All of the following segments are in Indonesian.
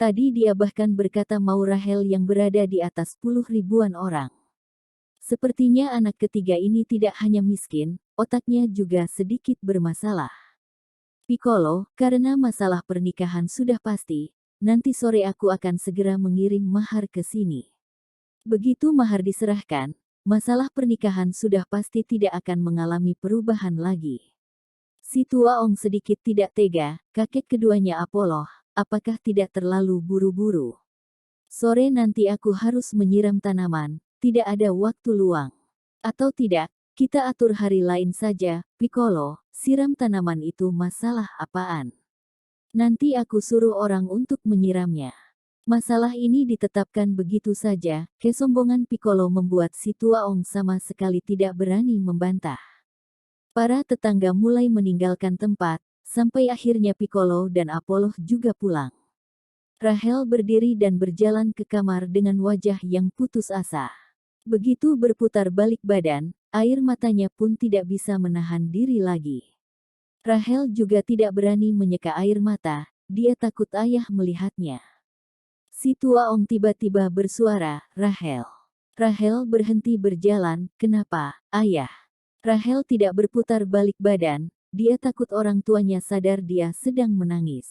Tadi dia bahkan berkata mau Rahel yang berada di atas 10 ribuan orang. Sepertinya anak ketiga ini tidak hanya miskin, otaknya juga sedikit bermasalah. Piccolo, karena masalah pernikahan sudah pasti, nanti sore aku akan segera mengirim mahar ke sini. Begitu mahar diserahkan, masalah pernikahan sudah pasti tidak akan mengalami perubahan lagi. Si tua Ong sedikit tidak tega, kakek keduanya Apollo, apakah tidak terlalu buru-buru? Sore nanti aku harus menyiram tanaman, tidak ada waktu luang. Atau tidak, kita atur hari lain saja, Piccolo, siram tanaman itu masalah apaan? Nanti aku suruh orang untuk menyiramnya. Masalah ini ditetapkan begitu saja, kesombongan Piccolo membuat si tua Ong sama sekali tidak berani membantah. Para tetangga mulai meninggalkan tempat, sampai akhirnya Piccolo dan Apollo juga pulang. Rahel berdiri dan berjalan ke kamar dengan wajah yang putus asa. Begitu berputar balik badan, air matanya pun tidak bisa menahan diri lagi. Rahel juga tidak berani menyeka air mata, dia takut ayah melihatnya. Si tua Ong tiba-tiba bersuara, Rahel. Rahel berhenti berjalan, kenapa, ayah? Rahel tidak berputar balik badan, dia takut orang tuanya sadar dia sedang menangis.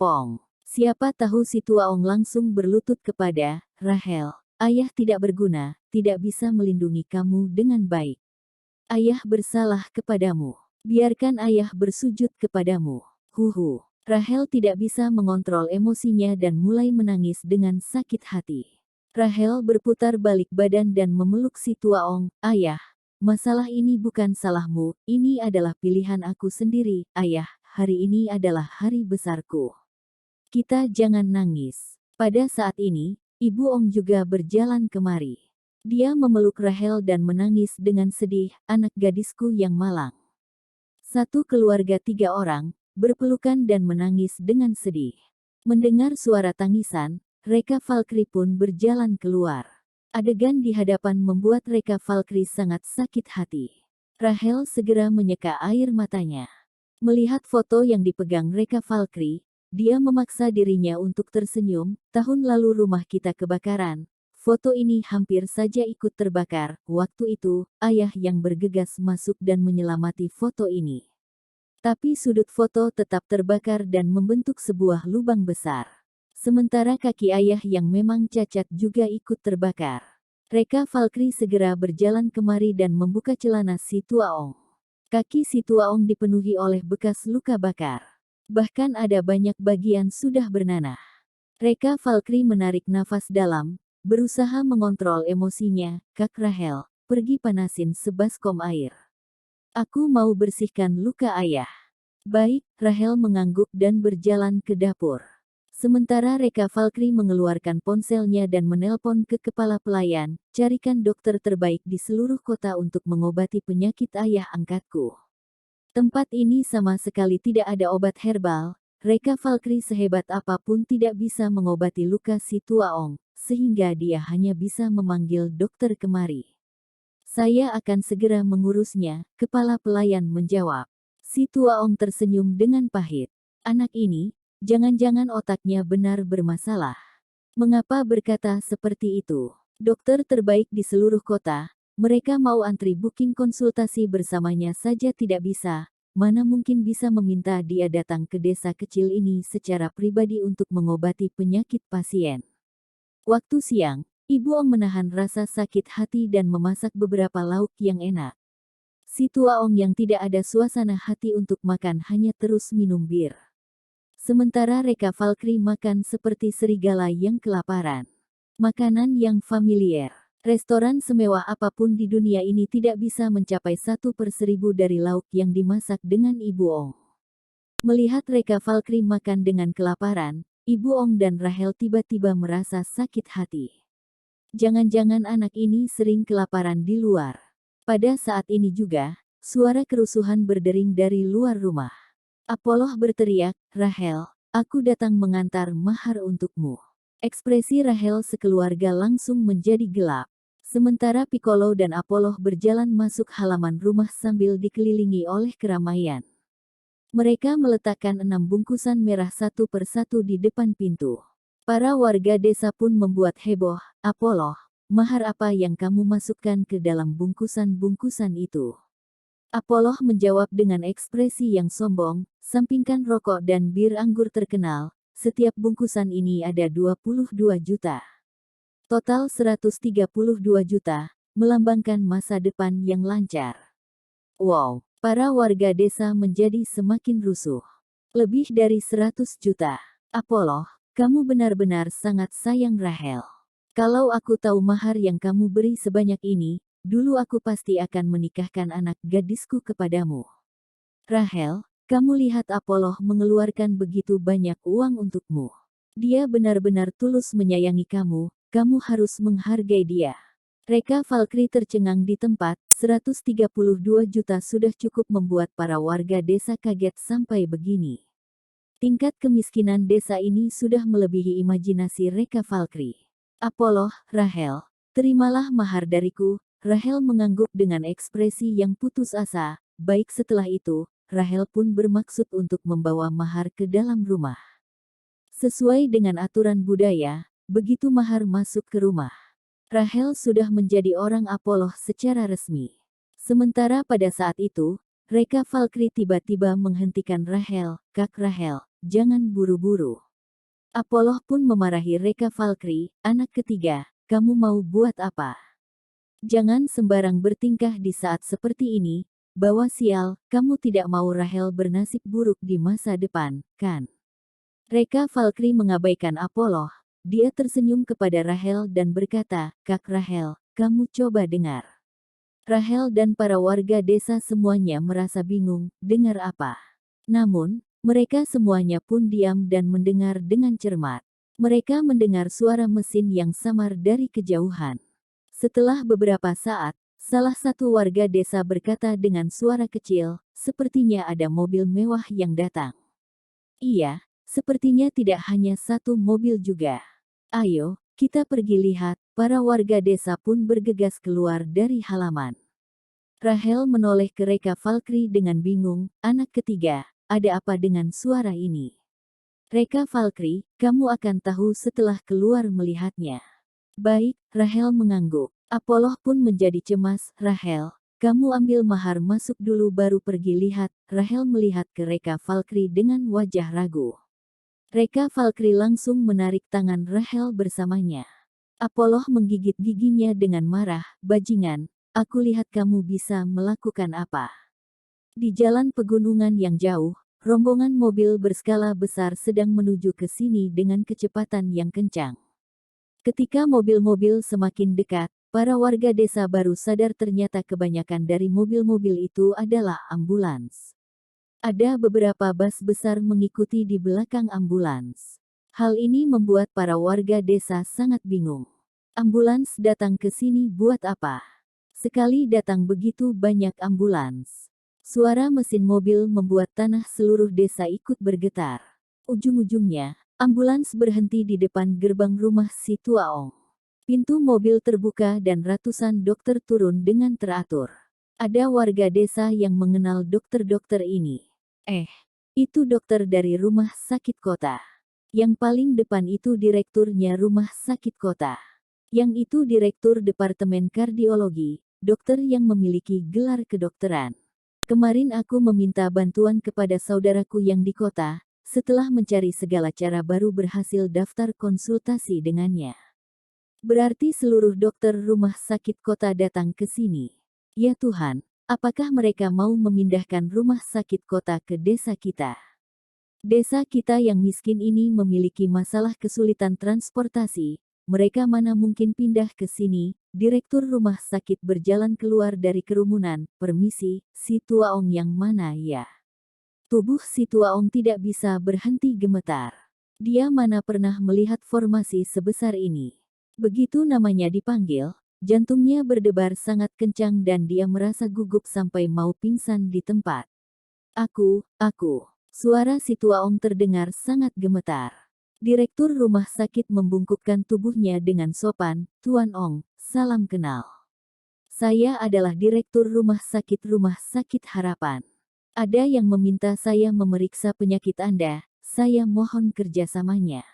Pong. Siapa tahu si tua Ong langsung berlutut kepada Rahel. Ayah tidak berguna, tidak bisa melindungi kamu dengan baik. Ayah bersalah kepadamu. Biarkan ayah bersujud kepadamu. Huhu. Rahel tidak bisa mengontrol emosinya dan mulai menangis dengan sakit hati. Rahel berputar balik badan dan memeluk si tua Ong. Ayah, masalah ini bukan salahmu, ini adalah pilihan aku sendiri. Ayah, hari ini adalah hari besarku. Kita jangan nangis. Pada saat ini, Ibu Ong juga berjalan kemari. Dia memeluk Rahel dan menangis dengan sedih, anak gadisku yang malang. Satu keluarga 3 orang, berpelukan dan menangis dengan sedih. Mendengar suara tangisan, Reka Valkyrie pun berjalan keluar. Adegan di hadapan membuat Reka Valkyrie sangat sakit hati. Rahel segera menyeka air matanya. Melihat foto yang dipegang Reka Valkyrie, dia memaksa dirinya untuk tersenyum. Tahun lalu rumah kita kebakaran. Foto ini hampir saja ikut terbakar. Waktu itu, ayah yang bergegas masuk dan menyelamati foto ini. Tapi sudut foto tetap terbakar dan membentuk sebuah lubang besar. Sementara kaki ayah yang memang cacat juga ikut terbakar. Reka Valkyrie segera berjalan kemari dan membuka celana si tua Ong. Kaki si tua Ong dipenuhi oleh bekas luka bakar. Bahkan ada banyak bagian sudah bernanah. Reka Valkyrie menarik nafas dalam, berusaha mengontrol emosinya. Kak Rahel, pergi panasin sebaskom air. Aku mau bersihkan luka ayah. Baik, Rahel mengangguk dan berjalan ke dapur. Sementara Reka Valkyrie mengeluarkan ponselnya dan menelpon ke kepala pelayan, carikan dokter terbaik di seluruh kota untuk mengobati penyakit ayah angkatku. Tempat ini sama sekali tidak ada obat herbal, Reka Valkyrie sehebat apapun tidak bisa mengobati luka si tua Ong, sehingga dia hanya bisa memanggil dokter kemari. Saya akan segera mengurusnya, kepala pelayan menjawab. Si tua Ong tersenyum dengan pahit. Anak ini, jangan-jangan otaknya benar bermasalah. Mengapa berkata seperti itu? Dokter terbaik di seluruh kota, mereka mau antri booking konsultasi bersamanya saja tidak bisa, mana mungkin bisa meminta dia datang ke desa kecil ini secara pribadi untuk mengobati penyakit pasien. Waktu siang, Ibu Ong menahan rasa sakit hati dan memasak beberapa lauk yang enak. Si tua Ong yang tidak ada suasana hati untuk makan hanya terus minum bir. Sementara Reka Valkyrie makan seperti serigala yang kelaparan. Makanan yang familiar. Restoran semewah apapun di dunia ini tidak bisa mencapai 1/1000 dari lauk yang dimasak dengan Ibu Ong. Melihat Reka Valkyrie makan dengan kelaparan, Ibu Ong dan Rahel tiba-tiba merasa sakit hati. Jangan-jangan anak ini sering kelaparan di luar. Pada saat ini juga, suara kerusuhan berdering dari luar rumah. Apollo berteriak, Rahel, aku datang mengantar mahar untukmu. Ekspresi Rahel sekeluarga langsung menjadi gelap. Sementara Piccolo dan Apollo berjalan masuk halaman rumah sambil dikelilingi oleh keramaian. Mereka meletakkan 6 bungkusan merah satu persatu di depan pintu. Para warga desa pun membuat heboh. Apollo, mahar apa yang kamu masukkan ke dalam bungkusan-bungkusan itu? Apollo menjawab dengan ekspresi yang sombong, sampingkan rokok dan bir anggur terkenal, setiap bungkusan ini ada 22 juta. Total 132 juta, melambangkan masa depan yang lancar. Wow, para warga desa menjadi semakin rusuh. Lebih dari 100 juta. Apollo, kamu benar-benar sangat sayang Rahel. Kalau aku tahu mahar yang kamu beri sebanyak ini, dulu aku pasti akan menikahkan anak gadisku kepadamu. Rahel, kamu lihat Apollo mengeluarkan begitu banyak uang untukmu. Dia benar-benar tulus menyayangi kamu harus menghargai dia. Reka Valkyrie tercengang di tempat, 132 juta sudah cukup membuat para warga desa kaget sampai begini. Tingkat kemiskinan desa ini sudah melebihi imajinasi Reka Valkyrie. Apollo, Rahel, terimalah mahar dariku. Rahel mengangguk dengan ekspresi yang putus asa. Baik, setelah itu, Rahel pun bermaksud untuk membawa mahar ke dalam rumah. Sesuai dengan aturan budaya, begitu mahar masuk ke rumah, Rahel sudah menjadi orang Apollo secara resmi. Sementara pada saat itu, Reka Valkyrie tiba-tiba menghentikan Rahel. Kak Rahel, jangan buru-buru. Apollo pun memarahi Reka Valkyrie, anak ketiga, kamu mau buat apa? Jangan sembarang bertingkah di saat seperti ini, bawa sial, kamu tidak mau Rahel bernasib buruk di masa depan, kan? Reka Valkyrie mengabaikan Apollo, dia tersenyum kepada Rahel dan berkata, Kak Rahel, kamu coba dengar. Rahel dan para warga desa semuanya merasa bingung, dengar apa? Namun, mereka semuanya pun diam dan mendengar dengan cermat. Mereka mendengar suara mesin yang samar dari kejauhan. Setelah beberapa saat, salah satu warga desa berkata dengan suara kecil, sepertinya ada mobil mewah yang datang. Iya, sepertinya tidak hanya satu mobil juga. Ayo, kita pergi lihat, para warga desa pun bergegas keluar dari halaman. Rahel menoleh ke Reka Valkyrie dengan bingung, anak ketiga, ada apa dengan suara ini? Reka Valkyrie, kamu akan tahu setelah keluar melihatnya. Baik, Rahel mengangguk. Apollo pun menjadi cemas. Rahel, kamu ambil mahar masuk dulu baru pergi lihat. Rahel melihat ke Reka Valkyrie dengan wajah ragu. Reka Valkyrie langsung menarik tangan Rahel bersamanya. Apollo menggigit giginya dengan marah. Bajingan, aku lihat kamu bisa melakukan apa. Di jalan pegunungan yang jauh, rombongan mobil berskala besar sedang menuju ke sini dengan kecepatan yang kencang. Ketika mobil-mobil semakin dekat, para warga desa baru sadar ternyata kebanyakan dari mobil-mobil itu adalah ambulans. Ada beberapa bus besar mengikuti di belakang ambulans. Hal ini membuat para warga desa sangat bingung. Ambulans datang ke sini buat apa? Sekali datang begitu banyak ambulans. Suara mesin mobil membuat tanah seluruh desa ikut bergetar. Ujung-ujungnya, ambulans berhenti di depan gerbang rumah si Tuaong. Pintu mobil terbuka dan ratusan dokter turun dengan teratur. Ada warga desa yang mengenal dokter-dokter ini. Itu dokter dari rumah sakit kota. Yang paling depan itu direkturnya rumah sakit kota. Yang itu direktur departemen kardiologi, dokter yang memiliki gelar kedokteran. Kemarin aku meminta bantuan kepada saudaraku yang di kota. Setelah mencari segala cara baru berhasil daftar konsultasi dengannya. Berarti seluruh dokter rumah sakit kota datang ke sini. Ya Tuhan, apakah mereka mau memindahkan rumah sakit kota ke desa kita? Desa kita yang miskin ini memiliki masalah kesulitan transportasi. Mereka mana mungkin pindah ke sini? Direktur rumah sakit berjalan keluar dari kerumunan. Permisi, si Tuaong yang mana ya? Tubuh si Tuaong tidak bisa berhenti gemetar. Dia mana pernah melihat formasi sebesar ini. Begitu namanya dipanggil, jantungnya berdebar sangat kencang dan dia merasa gugup sampai mau pingsan di tempat. Aku. Suara si Tuaong terdengar sangat gemetar. Direktur rumah sakit membungkukkan tubuhnya dengan sopan, Tuan Ong, salam kenal. Saya adalah direktur rumah sakit Harapan. Ada yang meminta saya memeriksa penyakit Anda, saya mohon kerjasamanya.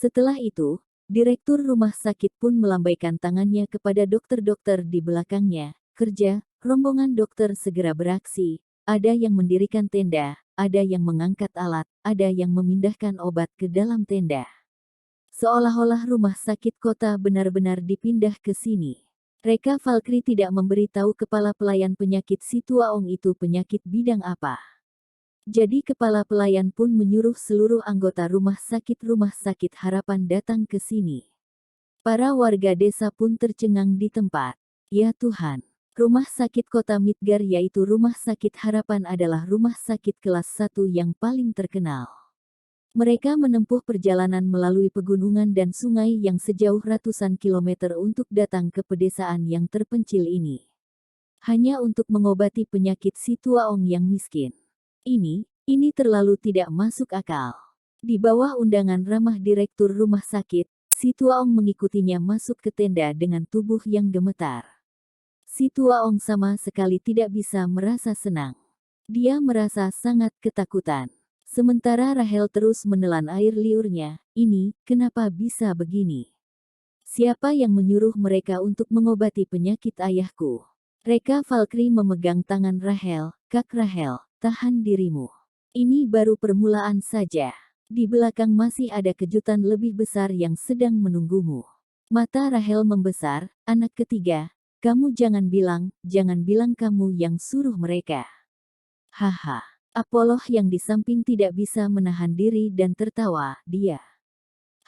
Setelah itu, direktur rumah sakit pun melambaikan tangannya kepada dokter-dokter di belakangnya. Kerja, rombongan dokter segera beraksi. Ada yang mendirikan tenda, ada yang mengangkat alat, ada yang memindahkan obat ke dalam tenda. Seolah-olah rumah sakit kota benar-benar dipindah ke sini. Reka Valkri tidak memberitahu kepala pelayan penyakit si Tuaong itu penyakit bidang apa. Jadi kepala pelayan pun menyuruh seluruh anggota rumah sakit Harapan datang ke sini. Para warga desa pun tercengang di tempat. Ya Tuhan, rumah sakit kota Midgar yaitu rumah sakit Harapan adalah rumah sakit kelas 1 yang paling terkenal. Mereka menempuh perjalanan melalui pegunungan dan sungai yang sejauh ratusan kilometer untuk datang ke pedesaan yang terpencil ini. Hanya untuk mengobati penyakit si Tuaong yang miskin. Ini terlalu tidak masuk akal. Di bawah undangan ramah direktur rumah sakit, si Tuaong mengikutinya masuk ke tenda dengan tubuh yang gemetar. Si Tuaong sama sekali tidak bisa merasa senang. Dia merasa sangat ketakutan. Sementara Rahel terus menelan air liurnya, ini, kenapa bisa begini? Siapa yang menyuruh mereka untuk mengobati penyakit ayahku? Reka Valkri memegang tangan Rahel, Kak Rahel, tahan dirimu. Ini baru permulaan saja. Di belakang masih ada kejutan lebih besar yang sedang menunggumu. Mata Rahel membesar, anak ketiga, kamu jangan bilang kamu yang suruh mereka. Haha. Apollo yang di samping tidak bisa menahan diri dan tertawa, dia.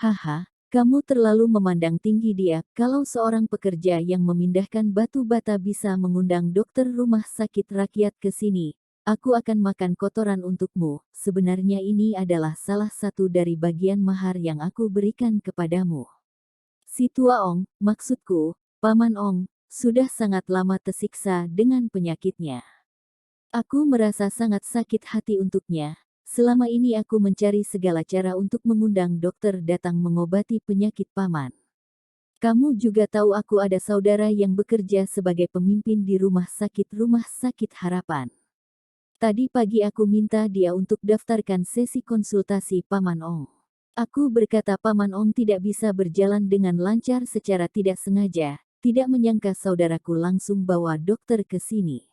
Haha, kamu terlalu memandang tinggi dia. Kalau seorang pekerja yang memindahkan batu bata bisa mengundang dokter rumah sakit rakyat ke sini, aku akan makan kotoran untukmu. Sebenarnya ini adalah salah satu dari bagian mahar yang aku berikan kepadamu. Si Tuaong, maksudku, Paman Ong, sudah sangat lama tersiksa dengan penyakitnya. Aku merasa sangat sakit hati untuknya. Selama ini aku mencari segala cara untuk mengundang dokter datang mengobati penyakit paman. Kamu juga tahu aku ada saudara yang bekerja sebagai pemimpin di rumah sakit Harapan. Tadi pagi aku minta dia untuk daftarkan sesi konsultasi Paman Ong. Aku berkata Paman Ong tidak bisa berjalan dengan lancar secara tidak sengaja, tidak menyangka saudaraku langsung bawa dokter ke sini.